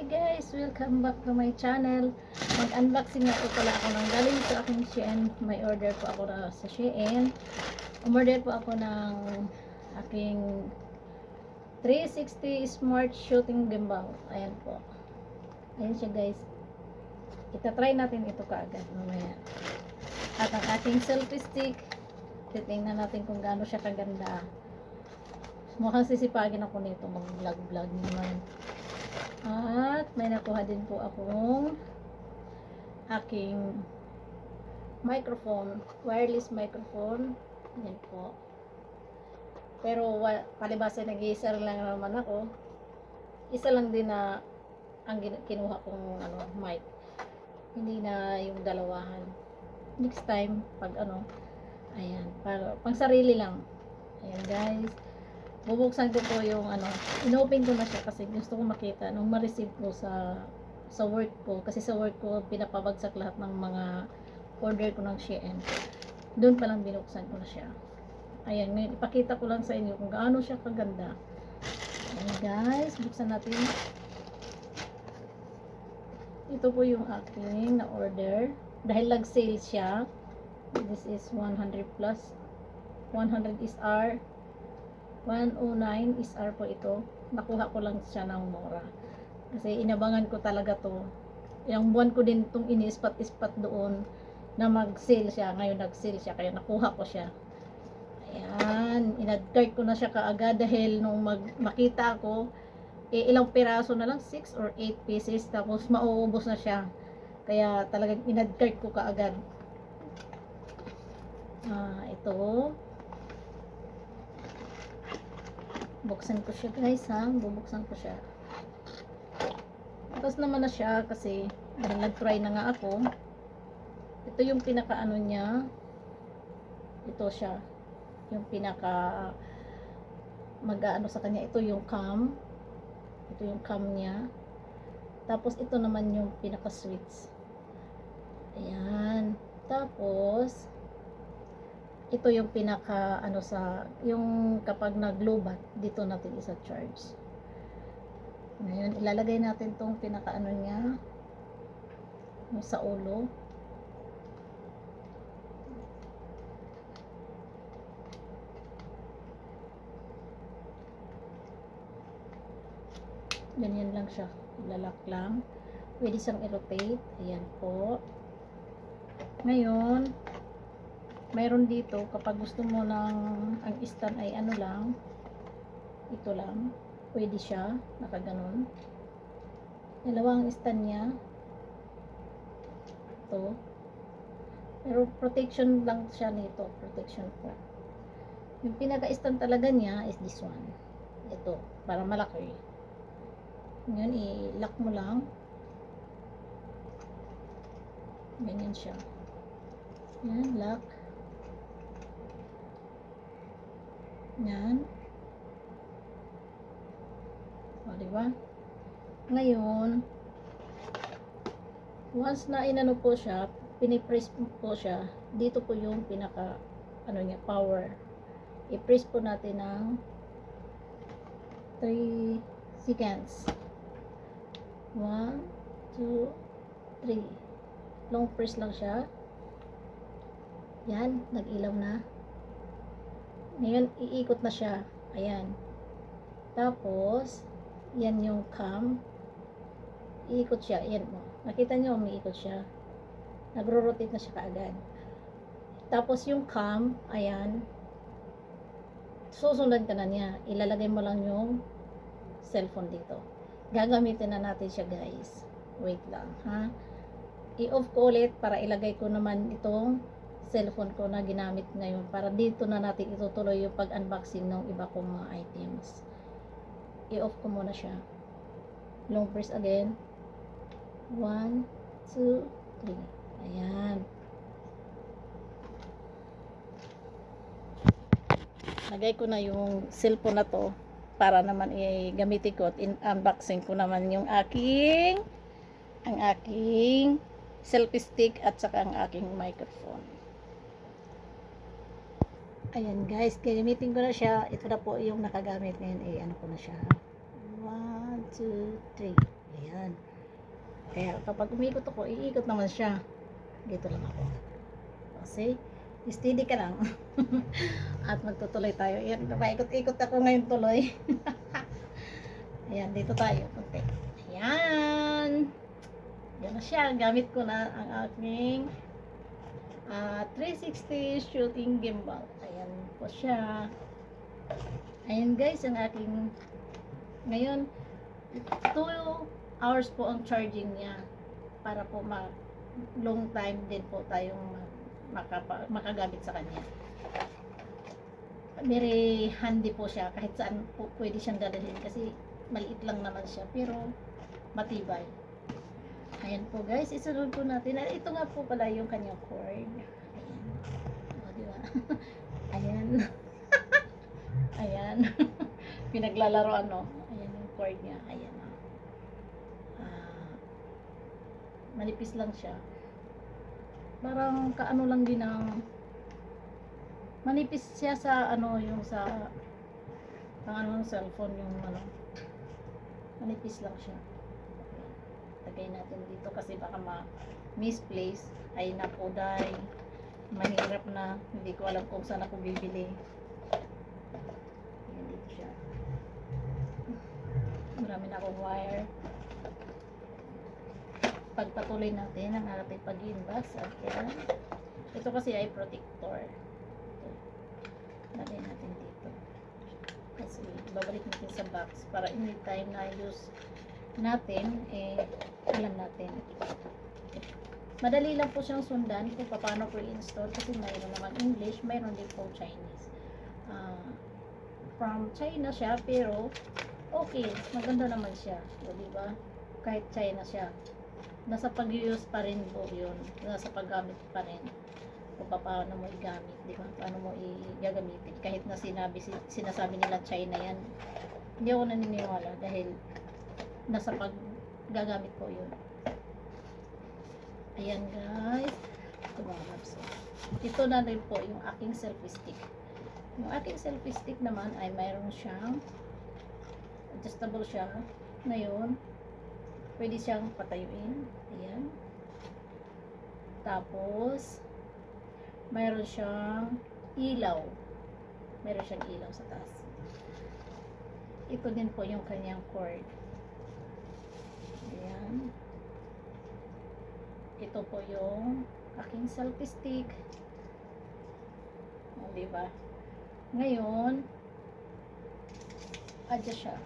Hi guys! Welcome back to my channel. Mag-unboxing nga po pala ako ng galing sa aking Shein. May order po ako na sa Shein. Umorder po ako ng aking 360 Smart Shooting Gimbal. Ayan po. Ayan siya guys. Itatry natin ito kaagad mamaya. At ang aking selfie stick, titingnan natin kung gaano siya kaganda. Mukhang sisipagin ako nito, mag-vlog naman. At may nakuha din po akong aking microphone, wireless microphone. Yan po. Pero palibasa nag-iisa lang naman ako. Isa lang din na ang kinuha kong mic. Hindi na yung dalawahan. Next time pag ayan, para pang sarili lang. Ayan guys. Bubuksan ko po yung inopen ko na siya kasi gusto ko makita nung ma-receive ko sa work ko, kasi sa work ko pinapabagsak lahat ng mga order ko ng Shein. Doon pa lang binuksan ko na siya. Ayan, ngayon ipakita ko lang sa inyo kung gaano siya kaganda. Ayan guys, buksan natin. Ito po yung aking na order dahil nag-sale siya. This is 100 plus 100 SR 109 SR po ito. Nakuha ko lang siya ng mura. Kasi inabangan ko talaga to. Yung buwan ko din itong ini-ispat-ispat doon na mag-sale siya. Ngayon nag-sale siya. Kaya nakuha ko siya. Ayan. Inadcard ko na siya kaagad dahil nung makita ko, ilang piraso na lang, 6 or 8 pieces. Tapos mauubos na siya. Kaya talagang inadcard ko kaagad. Ito. Buksan ko siya guys ha. Bubuksan ko siya. Tapos naman na siya kasi dahil nag-try na nga ako. Ito yung pinaka niya. Ito siya. Yung pinaka mag-ano sa kanya. Ito yung cam. Ito yung cam niya. Tapos ito naman yung pinaka switch. Ayan. Tapos ito yung pinaka yung kapag nag-lobat, dito natin isa-charge. Ngayon, ilalagay natin tong pinaka niya yung sa ulo. Ganyan lang siya. Ilalak lang. Pwede siyang i-rotate. Ayan po. Ngayon, mayroon dito kapag gusto mo ng ang stand ay lang, ito lang, pwede siya nakaganon. Dalawa ang stand niya, ito, pero protection lang siya nito, protection po. Yung pinaka stand talaga niya is this one, ito, para malaki. Ngayon i-lock mo lang, ganyan siya, yan, lock. Yan. O, diba? Ngayon, once na inano po siya, pinipress po siya, dito po yung pinaka, niya, power. I-press po natin ng 3 seconds. 1, 2, 3. Long press lang siya. Yan, nag-ilaw na. Ngayon, iikot na siya. Ayan. Tapos, yan yung cam. Iikot siya. Ayan mo. Nakita nyo, umiikot siya. Nagro-rotate na siya kaagad. Tapos, yung cam, ayan. Susundan ka na niya. Ilalagay mo lang yung cellphone dito. Gagamitin na natin siya, guys. Wait lang, ha? I-off ko ulit para ilagay ko naman itong cellphone ko na ginamit ngayon para dito na natin itutuloy yung pag-unboxing ng iba kong mga items. I-off ko muna siya. Long press again. 1, 2, 3. Ayan. Lagay ko na yung cellphone na to para naman i-gamitin ko at unboxing ko naman yung aking selfie stick at saka ang aking microphone. Ayan guys, gagamitin ko na siya. Ito na po yung nakagamit ngayon. Ano ko na siya. 1, 2, 3. Ayan. Kaya kapag umikot ako, iikot naman siya. Dito lang ako. Kasi, steady ka lang. At magtutuloy tayo. Ayan, paikot-ikot ako ngayon tuloy. Ayan, dito tayo. Punti. Ayan. Yan na siya. Gamit ko na ang aking 360 shooting gimbal. Ayan po siya. Ayan guys, ang aking ngayon 2 hours po ang charging niya para po long time din po tayong makagamit sa kanya. Very handy po siya kahit saan po pwede siyang dadalhin kasi maliit lang naman siya pero matibay. Ayan po guys, isunod po natin. Ito nga po pala yung kanyang cord. Ayan. O, diba? Ayan. Ayan. Pinaglalaroan, no? Ayan yung cord niya. Ayan. Manipis lang siya. Parang kaano lang din ang manipis siya sa ano yung sa pang ano ng cellphone yung ano. Manipis lang siya. Lagay natin dito kasi baka misplace ay napoday. Mahirap na. Hindi ko alam kung saan ako bibili. Ayan dito siya. Marami na akong wire. Pagpatuloy natin ang ating pag-inbox. Ayan. Ito kasi ay protector. Ito. Lagay natin dito. Kasi babalik natin sa box para anytime na use natin, alam natin. Madali lang po siyang sundan kung paano po i-install kasi mayroon naman English, mayroon din po Chinese. From China siya, pero okay, maganda naman siya. O, diba? Kahit China siya. Nasa pag-use pa rin po yun. Nasa paggamit pa rin. Kung paano mo i-gamit, diba? Paano mo i-gagamitin. Kahit na sinasabi nila China yan. Hindi ako naniniwala dahil nasa paggagamit ko yun. Ayan guys. Ito na rin po yung aking selfie stick. Yung aking selfie stick naman ay mayroon siyang adjustable siya. Ngayon, pwede siyang patayuin. Ayan. Tapos, mayroon siyang ilaw. Mayroon siyang ilaw sa taas. Ito din po yung kanyang cord. Ayan. Ito po yung aking selfie stick. O, diba? Ngayon, adjust siya.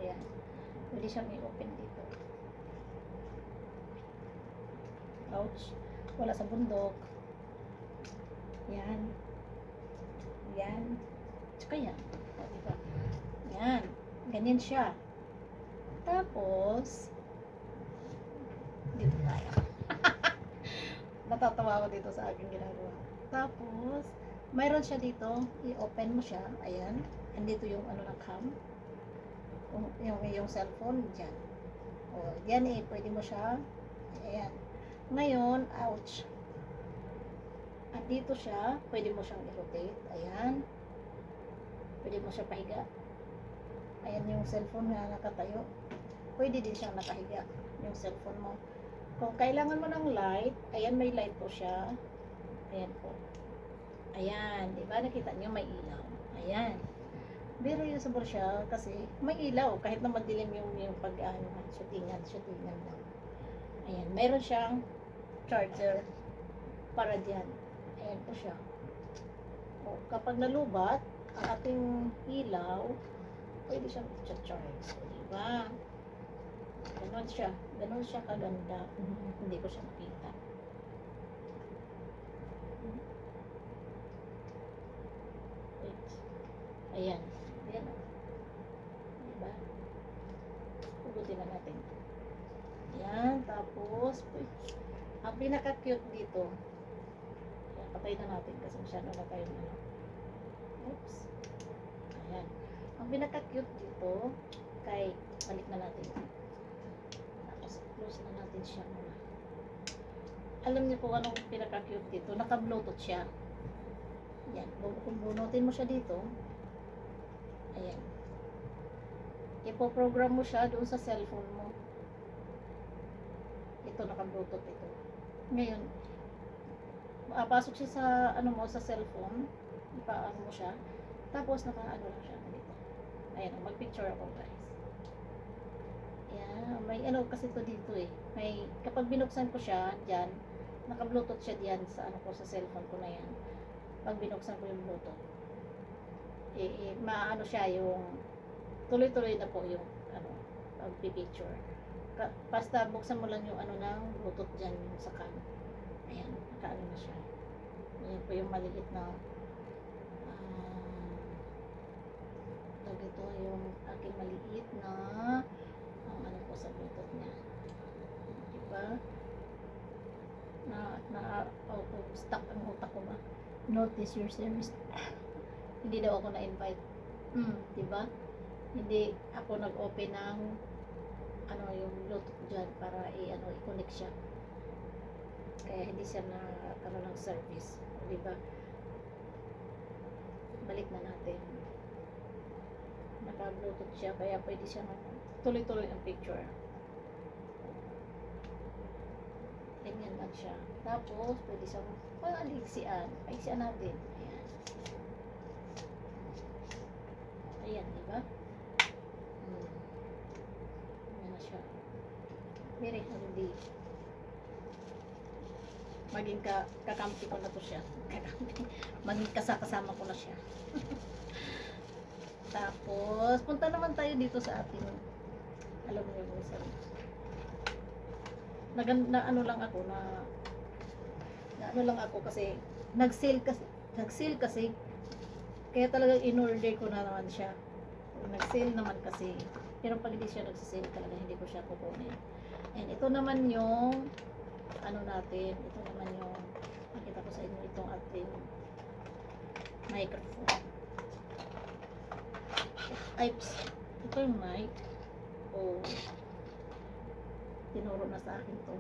Ayan. Pwede siyang i-open dito. Ouch. Wala sa bundok. Ayan. Ayan. Tsaka yan. O, diba? Ayan. Ganyan siya. Tapos, dito tayo. Natatawa ako dito sa aking ginagawa. Tapos, mayroon siya dito. I-open mo siya. Ayan. Andito yung ano ng cam. Yung cellphone. Diyan. O, yan pwede mo siya. Ayan. Ngayon, ouch. At dito siya, pwede mo siyang i-rotate. Ayan. Pwede mo siya pahiga. Ayan yung cellphone na nakatayo. Pwede din siyang nakahiga. Yung cellphone mo. Kung kailangan mo ng light, ayan may light po siya. Ayan po. Ayan. Diba nakita niyo may ilaw. Ayan. Pero usable siya kasi may ilaw. Kahit na madilim yung shootingan lang. Ayan. Mayroon siyang charger para dyan. Ayan po siya. O, kapag nalubat, ang ating ilaw, pwede siyang i-charge. So, diba? Ganon siya. Ganon siya kaganda. Hindi ko siya makita. Wait. Ayan. Ayan. Diba? Pugutin na natin. Ayan. Tapos, ang pinaka-cute dito, ayan, patay na natin kasi masyado na tayo na. Oops. Ayan. Ang pinaka-cute dito, kay balik na natin. Tapos, close na natin siya muna. Alam niyo po anong pinaka-cute dito? Naka-bluetooth siya. Ayan. Kung bunutin mo siya dito, ayan. Ipo-program mo siya doon sa cellphone mo. Ito, naka-bluetooth ito. Ngayon, pasok siya sa, ano mo, sa cellphone. Ipaano mo siya. Tapos, naka-ano lang siya. Dito. Ayan, mag-picture ako, guys. Ayan, may ano kasi to dito eh. May, kapag binuksan ko siya, dyan, naka-bluetooth siya diyan sa ano ko, sa cellphone ko na yan. Pag binuksan ko yung bluetooth, maano siya yung, tuloy-tuloy na po yung, ano, pag-picture. Basta buksan mo lang yung ano ng bluetooth dyan, yung sa cam. Ayan, nakaano na siya. Ayan po yung maliit na, ito yung aking maliit na, ano po sa bluetooth niya. Diba? Stuck ang utak ko ba? Notice your service. Hindi daw ako na-invite. Diba? Hindi ako nag-open ng ano yung Bluetooth dyan para i-connect siya. Kaya hindi siya nagkaroon ng service. Diba? Balik na natin. Naka-Bluetooth siya kaya pwede siya tuloy-tuloy ang picture. Ganyan lang siya. Tapos, pwede siyang paliksian. Paliksian natin. Ayan. Ayan, diba? Ayan na siya. Very handy. Maging kakampi ko na to siya. Maging kasama ko na siya. Tapos, punta naman tayo dito sa ating, alam mo yung isa. Na ano lang ako kasi nag-sale kasi kaya talagang in-order ko na naman siya. Nag-sale naman kasi, pero pag hindi siya nag-sale talaga hindi ko siya kukunin. And ito naman yung ano natin, ito naman yung makita ko sa inyo itong ating microphone. Ito yung mic. Tinuro na sa akin to.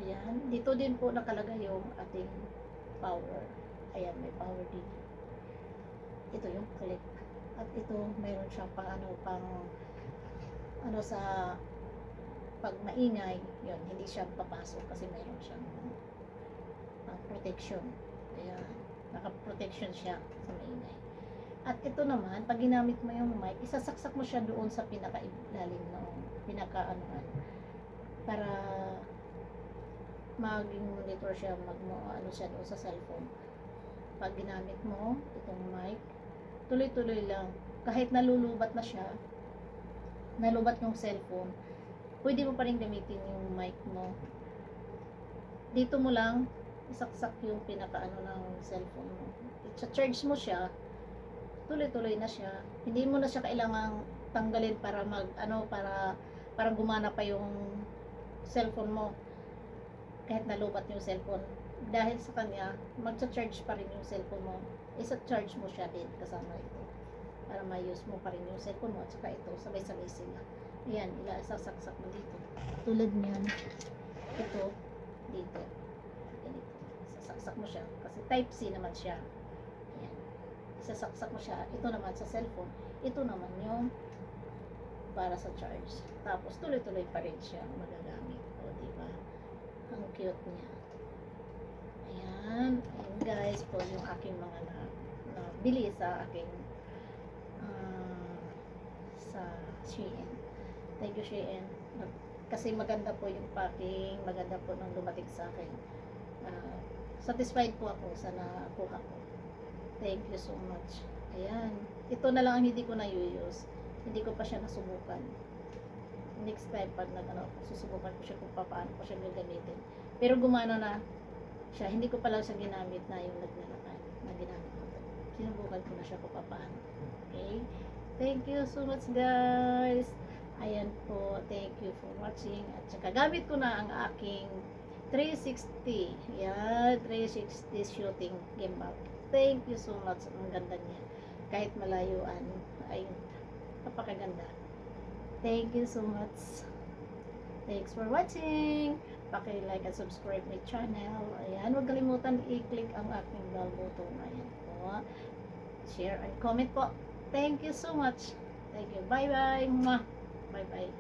Ayan. Dito din po nakalagay yung ating power. Ayan, may power dito. Ito yung clip. At ito, mayroon siyang pang sa pag maingay, yun, hindi siya papasok kasi mayroon siyang protection. Ayan. Naka-protection siya sa maingay. At ito naman, pag ginamit mo yung mic, isasaksak mo siya doon sa pinaka-ilalim ng pinaka-anuhan para maging monitor siya, ano siya doon sa cellphone. Pag ginamit mo itong mic, tuloy-tuloy lang. Kahit nalulubat na siya, nalubat yung cellphone, pwede mo pa rin gamitin yung mic mo. Dito mo lang isaksak yung pinaka-ano ng cellphone mo. I-charge mo siya, tuloy-tuloy na siya. Hindi mo na siya kailangang tanggalin para para gumana pa yung cellphone mo. Kahit nalubat yung cellphone. Dahil sa kanya, magcha-charge pa rin yung cellphone mo. Isa-charge mo siya din kasama ito. Para ma-use mo pa rin yung cellphone mo at saka ito, sabay-sabay sila. Ayan, isasaksak mo dito. Tulad niyan. Ito, dito. Ganito. Isasaksak mo siya. Kasi Type-C naman siya. Sasaksak mo siya. Ito naman sa cellphone. Ito naman yung para sa charge. Tapos tuloy-tuloy pa rin siya magagamit. O, diba? Ang cute niya. Ayan. Ayan guys po yung aking mga nabili sa aking sa Shein. Thank you Shein. Kasi maganda po yung packing. Maganda po nung dumating sa akin. Satisfied po ako sa nakuha ko. Thank you so much. Ayan. Ito na lang ang hindi ko na-use. Hindi ko pa siya nasubukan. Next time, pag susubukan ko siya kung paano ko siya gagamitin. Pero gumana na siya. Hindi ko pa lang siya ginamit na yung naglalakad na ginamit ko. Sinubukan ko na siya kung paano. Okay? Thank you so much guys. Ayan po. Thank you for watching. At saka gamit ko na ang aking 360. Yan. 360 shooting gimbal. Thank you so much. Ang ganda niya. Kahit malayuan, ay napakaganda. Thank you so much. Thanks for watching. Paki-like and subscribe my channel. Ayan, huwag kalimutan i-click ang aking bell button. Ayan po. Share and comment po. Thank you so much. Thank you. Bye-bye. Bye-bye.